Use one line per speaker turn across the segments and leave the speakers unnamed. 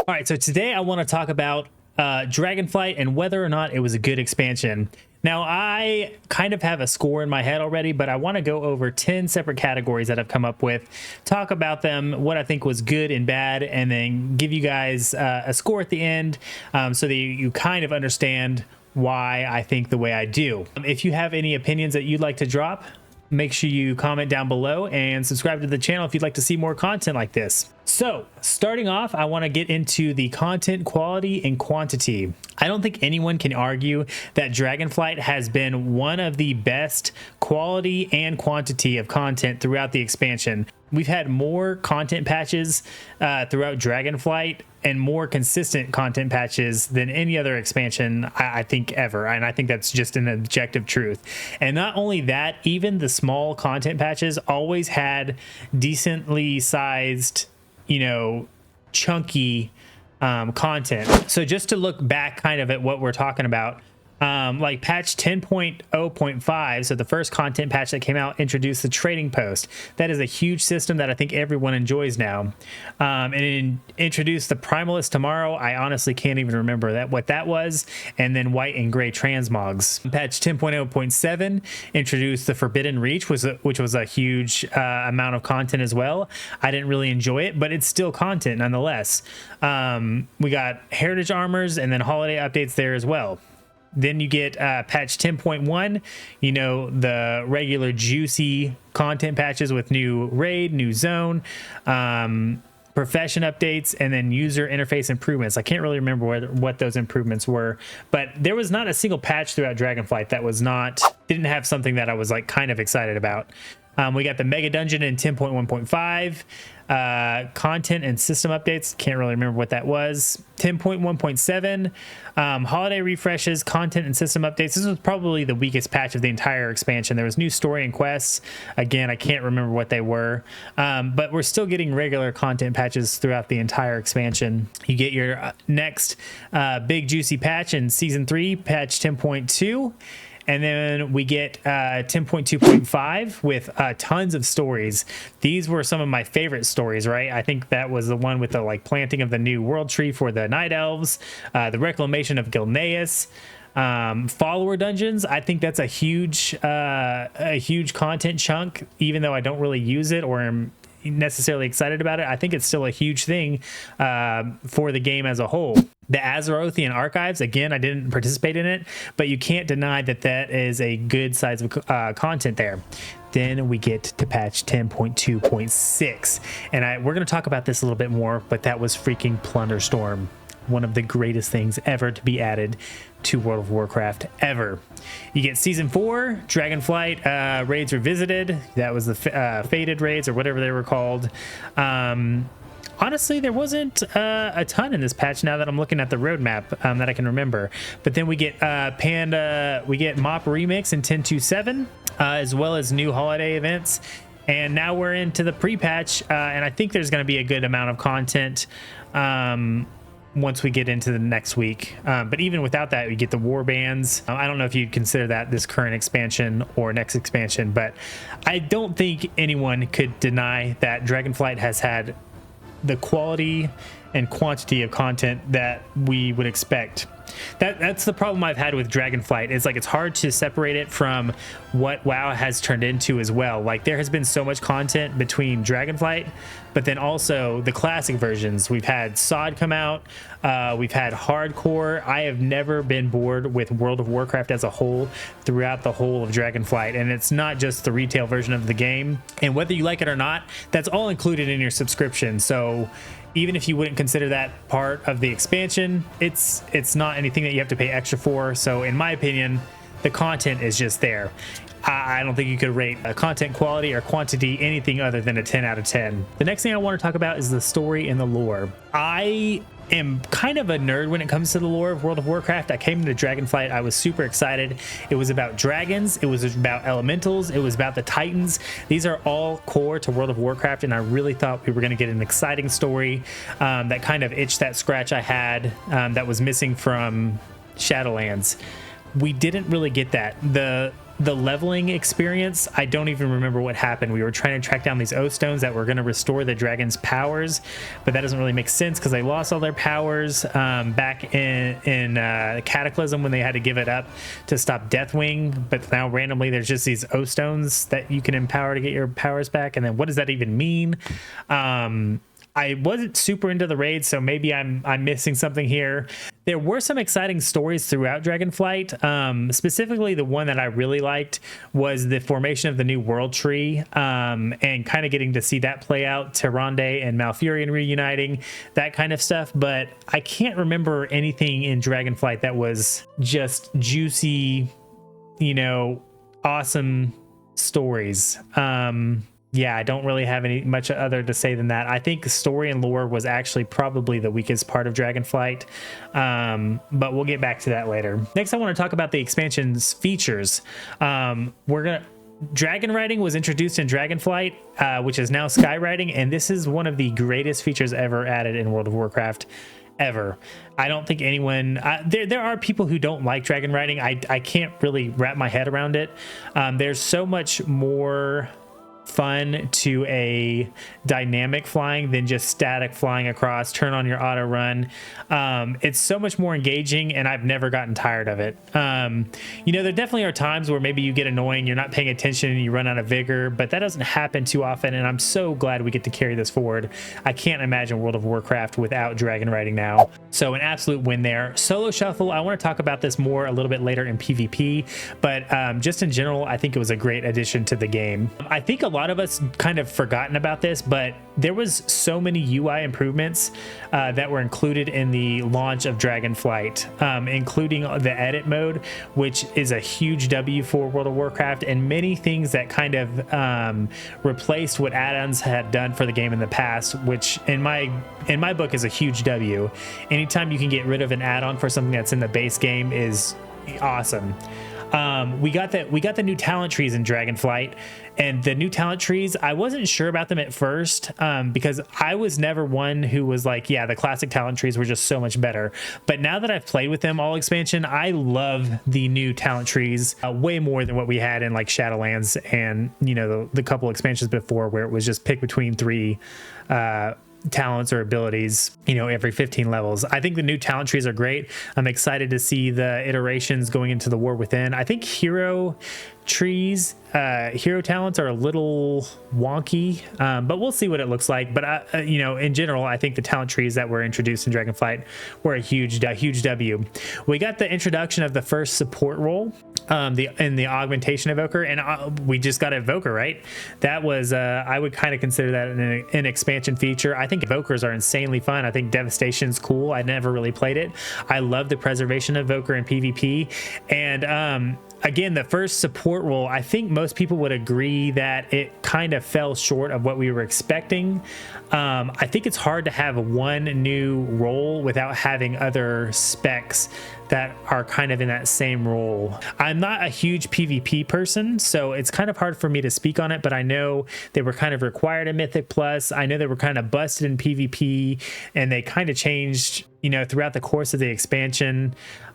All right, so today I want to talk about Dragonflight and whether or not it was a good expansion. Now, I kind of have a score in my head already, but I want to go over 10 separate categories that I've come up with, talk about them, what I think was good and bad, and then give you guys a score at the end so that you kind of understand why I think the way I do. If you have any opinions that you'd like to drop, make sure you comment down below and subscribe to the channel if you'd like to see more content like this. So starting off, I want to get into the content quality and quantity. I don't think anyone can argue that Dragonflight has been one of the best quality and quantity of content throughout the expansion. We've had more content patches throughout Dragonflight and more consistent content patches than any other expansion I think ever, and I think that's just an objective truth. And not only that, even the small content patches always had decently sized, chunky content. So just to look back kind of at what we're talking about, like patch 10.0.5, so the first content patch that came out, introduced the trading post. That is a huge system that I think everyone enjoys now. And it introduced the Primalist Tomorrow. I honestly can't even remember what that was. And then white and gray transmogs. Patch 10.0.7 introduced the Forbidden Reach, which was a huge amount of content as well. I didn't really enjoy it, but it's still content nonetheless. We got Heritage Armors and then holiday updates there as well. Then you get patch 10.1, the regular juicy content patches with new raid, new zone, profession updates, and then user interface improvements. I can't really remember what those improvements were, but there was not a single patch throughout Dragonflight that didn't have something that I was like kind of excited about. We got the Mega Dungeon in 10.1.5, content and system updates. Can't really remember what that was. 10.1.7, holiday refreshes, content and system updates. This was probably the weakest patch of the entire expansion. There was new story and quests. Again, I can't remember what they were, but we're still getting regular content patches throughout the entire expansion. You get your next big juicy patch in Season 3, patch 10.2. And then we get 10.2.5 with tons of stories. These were some of my favorite stories, right? I think that was the one with the planting of the new world tree for the Night Elves, the reclamation of Gilneas, follower dungeons. I think that's a huge content chunk, even though I don't really use it or am necessarily excited about it. I think it's still a huge thing for the game as a whole. The Azerothian Archives, again, I didn't participate in it, but you can't deny that is a good size of content there. Then we get to patch 10.2.6, and we're going to talk about this a little bit more, but that was freaking Plunderstorm. One of the greatest things ever to be added to World of Warcraft ever. You get Season 4, Dragonflight raids revisited. That was the Faded raids or whatever they were called. Honestly, there wasn't a ton in this patch now that I'm looking at the roadmap that I can remember. But then we get we get Mop Remix in 10.2.7, as well as new holiday events. And now we're into the pre-patch, and I think there's going to be a good amount of content once we get into the next week. But even without that, we get the war bands. I don't know if you'd consider that this current expansion or next expansion, but I don't think anyone could deny that Dragonflight has had the quality and quantity of content that we would expect. That's the problem I've had with Dragonflight. It's hard to separate it from what WoW has turned into as well. There has been so much content between Dragonflight, but then also the classic versions. We've had SOD come out, we've had Hardcore. I have never been bored with World of Warcraft as a whole throughout the whole of Dragonflight, and it's not just the retail version of the game. And whether you like it or not, that's all included in your subscription. So even if you wouldn't consider that part of the expansion, it's not anything that you have to pay extra for. So in my opinion, the content is just there. I don't think you could rate content quality or quantity anything other than a 10 out of 10. The next thing I want to talk about is the story and the lore. I am kind of a nerd when it comes to the lore of World of Warcraft. I came into Dragonflight, I was super excited. It was about dragons, it was about elementals, it was about the Titans. These are all core to World of Warcraft, and I really thought we were going to get an exciting story that kind of itched that scratch I had that was missing from Shadowlands. We didn't really get that. The the leveling experience, I don't even remember what happened. We were trying to track down these O stones that were going to restore the dragon's powers, but that doesn't really make sense because they lost all their powers back in Cataclysm when they had to give it up to stop Deathwing. But now randomly there's just these O stones that you can empower to get your powers back. And then what does that even mean? I wasn't super into the raid, so maybe I'm missing something here. There were some exciting stories throughout Dragonflight. Specifically, the one that I really liked was the formation of the new world tree, and kind of getting to see that play out. Tyrande and Malfurion reuniting, that kind of stuff. But I can't remember anything in Dragonflight that was just juicy, you know, awesome stories. Yeah, I don't really have any much other to say than that. I think story and lore was actually probably the weakest part of Dragonflight, but we'll get back to that later. Next, I want to talk about the expansion's features. Dragon riding was introduced in Dragonflight, which is now sky riding, and this is one of the greatest features ever added in World of Warcraft. Ever. I don't think anyone there are people who don't like dragon riding. I can't really wrap my head around it. There's so much more fun to a dynamic flying than just static flying across, turn on your auto run. It's so much more engaging, and I've never gotten tired of it. You know, there definitely are times where maybe you get annoying, you're not paying attention, and you run out of vigor, but that doesn't happen too often, and I'm so glad we get to carry this forward. I can't imagine World of Warcraft without dragon riding now. So an absolute win there. Solo shuffle, I want to talk about this more a little bit later in PvP, but just in general, I think it was a great addition to the game. I think a lot of us kind of forgotten about this, but there was so many UI improvements that were included in the launch of Dragonflight, including the edit mode, which is a huge W for World of Warcraft, and many things that kind of replaced what add-ons had done for the game in the past, which in my book is a huge W. Anytime you can get rid of an add-on for something that's in the base game is awesome. We got the new talent trees in Dragonflight, and the new talent trees, I wasn't sure about them at first, because I was never one who was like, yeah, the classic talent trees were just so much better. But now that I've played with them all expansion, I love the new talent trees way more than what we had in like Shadowlands and, you know, the couple expansions before where it was just pick between three talents or abilities, you know, every 15 levels. I think the new talent trees are great. I'm excited to see the iterations going into the War Within. I think hero trees, hero talents are a little wonky, but we'll see what it looks like. But you know, in general, I think the talent trees that were introduced in Dragonflight were a huge W. We got the introduction of the first support role, the augmentation evoker, and we just got evoker, right? That was I would kind of consider that an expansion feature. I think evokers are insanely fun. I think devastation's cool. I never really played it. I love the preservation evoker in PvP, and again, the first support role, I think most people would agree that it kind of fell short of what we were expecting. I think it's hard to have one new role without having other specs that are kind of in that same role. I'm not a huge PvP person, so it's kind of hard for me to speak on it, but I know they were kind of required in Mythic Plus. I know they were kind of busted in PvP, and they kind of changed, you know, throughout the course of the expansion.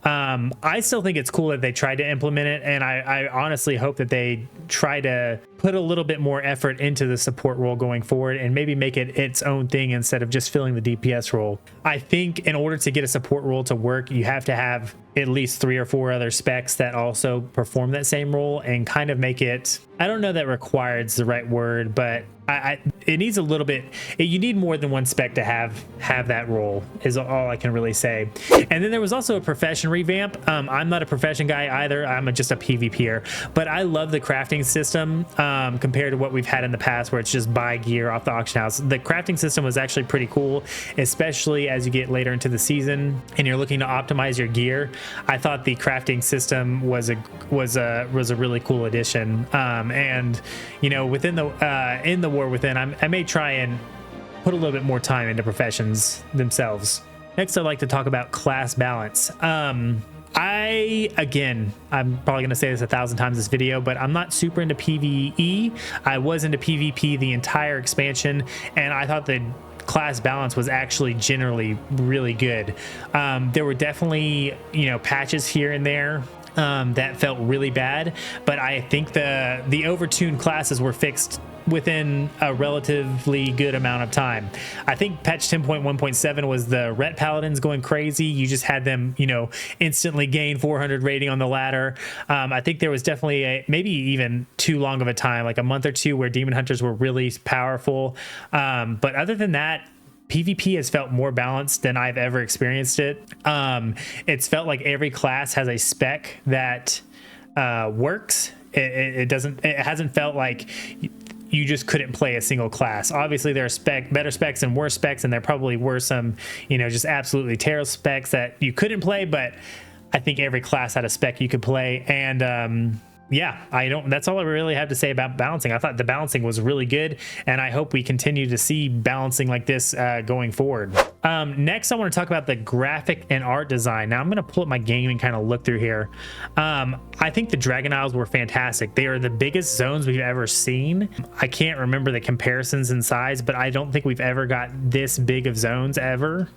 I still think it's cool that they tried to implement it, and I honestly hope that they try to put a little bit more effort into the support role going forward and maybe make it its own thing instead of just filling the DPS role. I think in order to get a support role to work, you have to have at least 3 or 4 other specs that also perform that same role and kind of make it, I don't know that required is the right word, but it needs a little bit, you need more than one spec to have that role is all I can really say. And then there was also a profession revamp. I'm not a profession guy either. I'm just a PvPer, but I love the crafting system compared to what we've had in the past where it's just buy gear off the auction house. The crafting system was actually pretty cool, especially as you get later into the season and you're looking to optimize your gear. I thought the crafting system was a really cool addition. And you know, within the in the War Within, I may try and put a little bit more time into professions themselves. Next, I'd like to talk about class balance. I'm probably going to say this 1,000 times this video, but I'm not super into PvE. I was into PvP the entire expansion, and I thought the class balance was actually generally really good. There were definitely, you know, patches here and there that felt really bad, but I think the overtuned classes were fixed within a relatively good amount of time. I think patch 10.1.7 was the Ret Paladins going crazy. You just had them, you know, instantly gain 400 rating on the ladder. I think there was definitely maybe even too long of a time, like a month or two, where Demon Hunters were really powerful. But other than that, PvP has felt more balanced than I've ever experienced it. It's felt like every class has a spec that works. It hasn't felt like you just couldn't play a single class. Obviously there are better specs and worse specs, and there probably were some, you know, just absolutely terrible specs that you couldn't play, but I think every class had a spec you could play. And yeah, that's all I really have to say about balancing. I thought the balancing was really good, and I hope we continue to see balancing like this going forward. Next, I want to talk about the graphic and art design. Now I'm going to pull up my game and kind of look through here. I think the Dragon Isles were fantastic. They are the biggest zones we've ever seen. I can't remember the comparisons in size, but I don't think we've ever got this big of zones ever.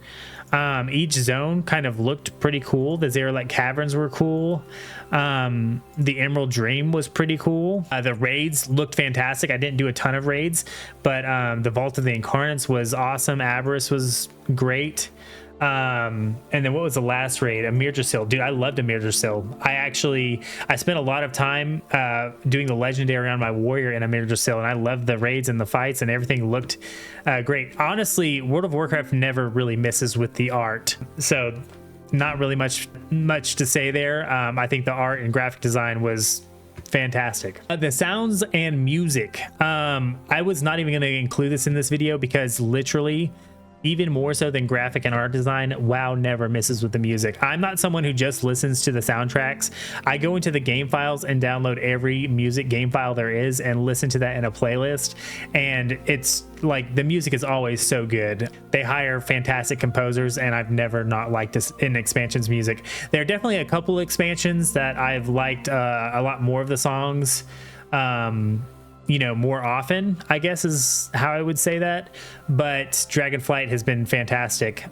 Each zone kind of looked pretty cool. The Xerolite Caverns were cool. The Emerald Dream was pretty cool. The raids looked fantastic. I didn't do a ton of raids, but the Vault of the Incarnates was awesome. Aberrus was great. And then what was the last raid? Amirdrasil. Dude, I loved Amirdrasil. I spent a lot of time doing the legendary on my warrior in Amirdrasil, and I loved the raids and the fights, and everything looked great. Honestly, World of Warcraft never really misses with the art, so not really much to say there. I think the art and graphic design was fantastic. The sounds and music. I was not even going to include this in this video because literally, even more so than graphic and art design, WoW never misses with the music. I'm not someone who just listens to the soundtracks. I go into the game files and download every music game file there is and listen to that in a playlist. And it's like the music is always so good. They hire fantastic composers, and I've never not liked this in expansions music. There are definitely a couple expansions that I've liked a lot more of the songs. You know, more often, I guess is how I would say that. But Dragonflight has been fantastic.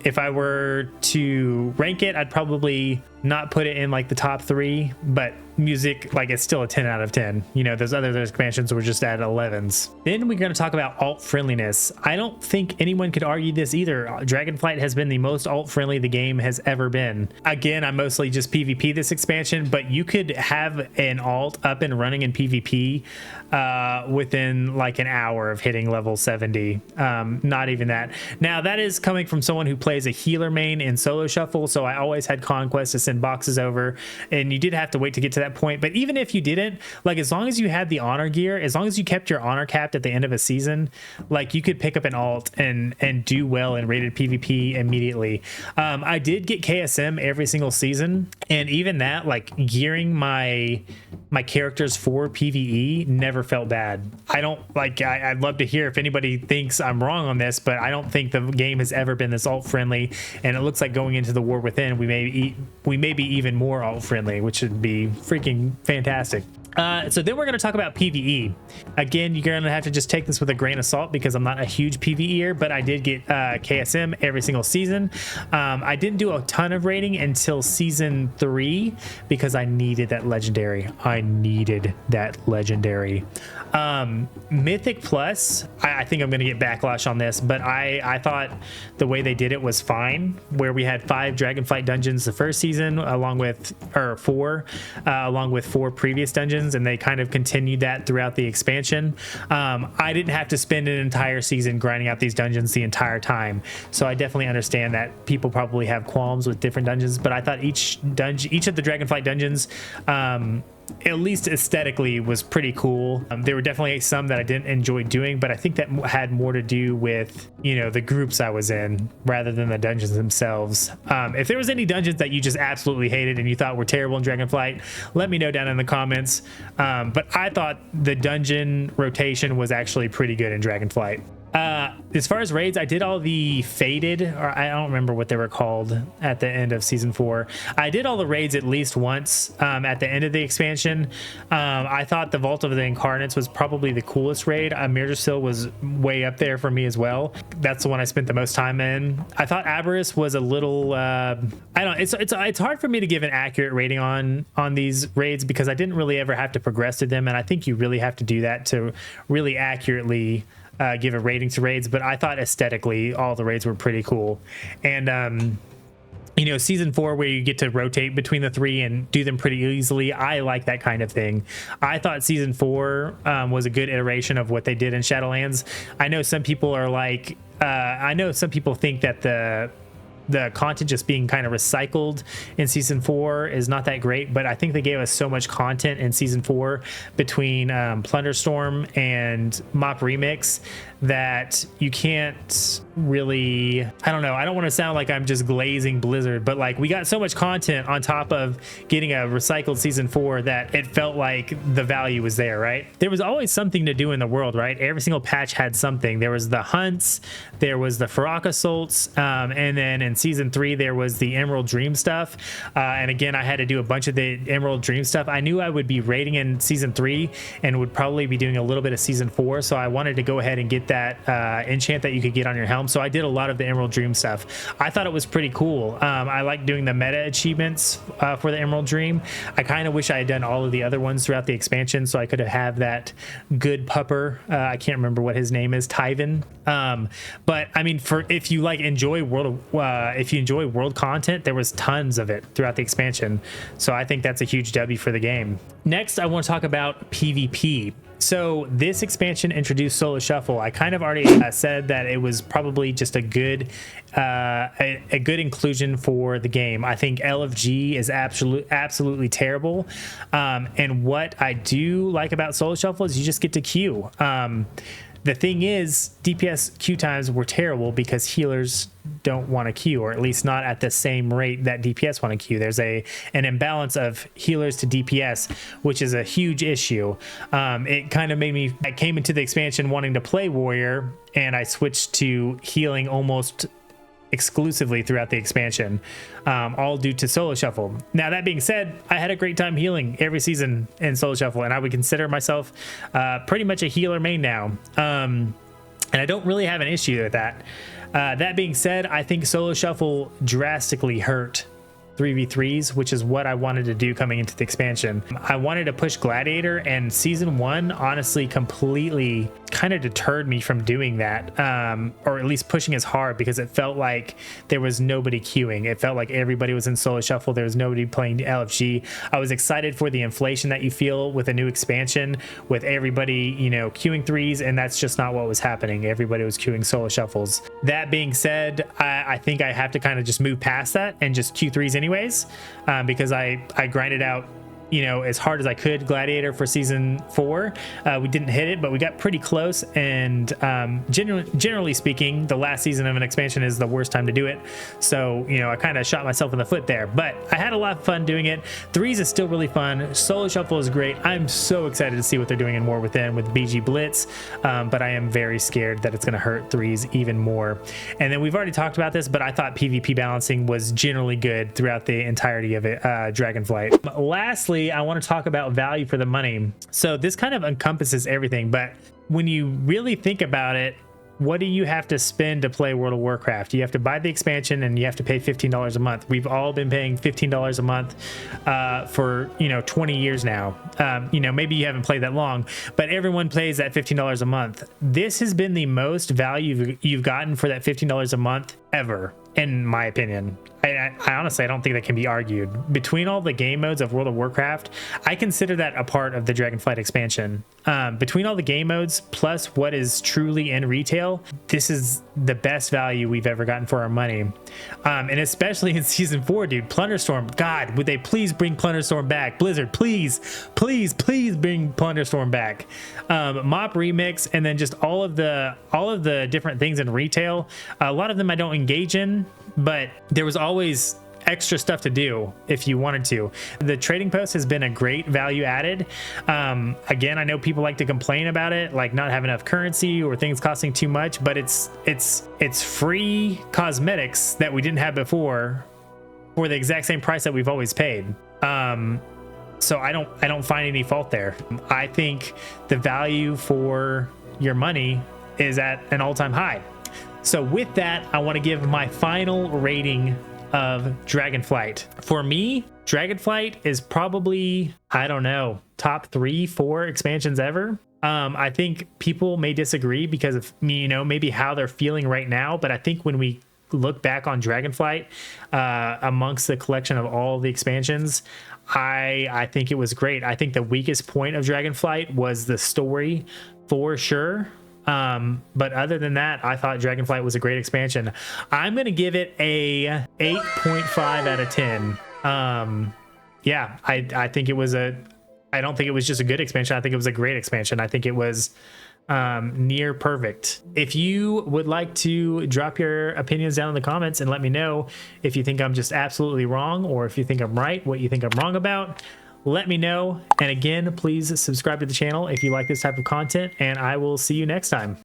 If I were to rank it, I'd probably not put it in like the top 3, but music, like, it's still a 10 out of 10. You know, those other expansions were just at 11s. Then we're going to talk about alt friendliness. I don't think anyone could argue this either. Dragonflight has been the most alt friendly the game has ever been. Again, I'm mostly just PvP this expansion, but you could have an alt up and running in PvP within like an hour of hitting level 70. Not even that. Now that is coming from someone who plays a healer main in solo shuffle, so I always had conquest to send boxes over, and you did have to wait to get to that point. But even if you didn't, like, as long as you had the honor gear, as long as you kept your honor capped at the end of a season, like, you could pick up an alt and do well in rated PvP immediately. I did get KSM every single season, and even that, like, gearing my characters for PvE never felt bad. I'd love to hear if anybody thinks I'm wrong on this, but I don't think the game has ever been this alt friendly, and it looks like going into the War Within we may be even more alt friendly, which would be freaking fantastic. So then we're going to talk about PvE. Again, you're going to have to just take this with a grain of salt because I'm not a huge PvEer, but I did get KSM every single season. I didn't do a ton of raiding until season 3 because I needed that legendary. Mythic Plus, I think I'm going to get backlash on this, but I thought the way they did it was fine, where we had 5 Dragonflight dungeons the first season, along with 4 previous dungeons, and they kind of continued that throughout the expansion. I didn't have to spend an entire season grinding out these dungeons the entire time, so I definitely understand that people probably have qualms with different dungeons, but I thought each of the Dragonflight dungeons, at least aesthetically, was pretty cool. There were definitely some that I didn't enjoy doing, but I think that had more to do with, you know, the groups I was in rather than the dungeons themselves. If there was any dungeons that you just absolutely hated and you thought were terrible in Dragonflight, let me know down in the comments. But I thought the dungeon rotation was actually pretty good in Dragonflight. As far as raids, I did all the faded, or I don't remember what they were called at the end of season 4. I did all the raids at least once at the end of the expansion. I thought the Vault of the Incarnates was probably the coolest raid. Mirjorsil was way up there for me as well. That's the one I spent the most time in. I thought Aberrus was a little I don't know, it's hard for me to give an accurate rating on these raids because I didn't really ever have to progress to them, and I think you really have to do that to really accurately give a rating to raids. But I thought aesthetically all the raids were pretty cool. And you know, season 4 where you get to rotate between the 3 and do them pretty easily, I like that kind of thing. I thought season 4 was a good iteration of what they did in Shadowlands. I know some people are like I know some people think that the content just being kind of recycled in season 4 is not that great, but I think they gave us so much content in season 4 between Plunderstorm and Mop Remix that you can't really, I don't know, I don't want to sound like I'm just glazing Blizzard, but like we got so much content on top of getting a recycled season 4 that it felt like the value was there, right? There was always something to do in the world, right? Every single patch had something. There was the hunts, there was the Farak assaults, and then in season 3 there was the Emerald Dream stuff, and again I had to do a bunch of the Emerald Dream stuff. I knew I would be raiding in season 3 and would probably be doing a little bit of season 4, so I wanted to go ahead and get that enchant that you could get on your helm, so I did a lot of the Emerald Dream stuff. I thought it was pretty cool. I like doing the meta achievements for the Emerald Dream. I kind of wish I had done all of the other ones throughout the expansion so I could have that good pupper, I can't remember what his name is, Tyven. But I mean, for if you like enjoy if you enjoy world content, there was tons of it throughout the expansion, so I think that's a huge W for the game. Next I want to talk about PvP. So this expansion introduced Solo Shuffle. I kind of already said that it was probably just a good good inclusion for the game. I think LFG is absolutely terrible, and what I do like about Solo Shuffle is you just get to queue. The thing is, DPS queue times were terrible because healers don't want to queue, or at least not at the same rate that DPS want to queue. There's an imbalance of healers to DPS, which is a huge issue. It kind of made me, I came into the expansion wanting to play warrior, and I switched to healing almost exclusively throughout the expansion, all due to Solo Shuffle. Now that being said, I had a great time healing every season in Solo Shuffle, and I would consider myself pretty much a healer main now, and I don't really have an issue with that. That being said, I think Solo Shuffle drastically hurt 3v3s, which is what I wanted to do coming into the expansion. I wanted to push Gladiator, and season 1 honestly completely kind of deterred me from doing that, or at least pushing as hard, because it felt like there was nobody queuing. It felt like everybody was in Solo Shuffle. There was nobody playing LFG. I was excited for the inflation that you feel with a new expansion, with everybody, you know, queuing 3s, and that's just not what was happening. Everybody was queuing Solo Shuffles. That being said, I think I have to kind of just move past that and just queue 3s anyways, because I grinded out, you know, as hard as I could Gladiator for season 4. We didn't hit it, but we got pretty close, and generally speaking, the last season of an expansion is the worst time to do it, so you know, I kind of shot myself in the foot there, but I had a lot of fun doing it. 3s is still really fun. Solo Shuffle is great. I'm so excited to see what they're doing in War Within with BG Blitz, but I am very scared that it's going to hurt 3s even more. And then we've already talked about this, but I thought PvP balancing was generally good throughout the entirety of it, Dragonflight. Lastly, I want to talk about value for the money. So this kind of encompasses everything, but when you really think about it, what do you have to spend to play World of Warcraft? You have to buy the expansion, and you have to pay $15 a month. We've all been paying $15 a month for, you know, 20 years now. You know, maybe you haven't played that long, but everyone plays that $15 a month. This has been the most value you've gotten for that $15 a month ever, in my opinion. I honestly, I don't think that can be argued. Between all the game modes of World of Warcraft, I consider that a part of the Dragonflight expansion. Between all the game modes plus what is truly in retail, this is the best value we've ever gotten for our money. And especially in season 4, dude, Plunderstorm, God, would they please bring Plunderstorm back? Blizzard, please bring Plunderstorm back. Mop Remix, and then just all of the different things in retail. A lot of them I don't engage in, but there was always extra stuff to do if you wanted to. The trading post has been a great value added. Again, I know people like to complain about it, like not having enough currency or things costing too much, but it's free cosmetics that we didn't have before for the exact same price that we've always paid. So I don't find any fault there. I think the value for your money is at an all-time high. So with that, I want to give my final rating of Dragonflight. For me, Dragonflight is probably, I don't know, top 3-4 expansions ever. I think people may disagree because of, you know, maybe how they're feeling right now, but I think when we look back on Dragonflight, amongst the collection of all the expansions, I think it was great. I think the weakest point of Dragonflight was the story for sure. But other than that, I thought Dragonflight was a great expansion. I'm going to give it a 8.5 out of 10. Yeah, I think it was I don't think it was just a good expansion. I think it was a great expansion. I think it was near perfect. If you would like to drop your opinions down in the comments and let me know if you think I'm just absolutely wrong, or if you think I'm right, what you think I'm wrong about, let me know. And again, please subscribe to the channel if you like this type of content, and I will see you next time.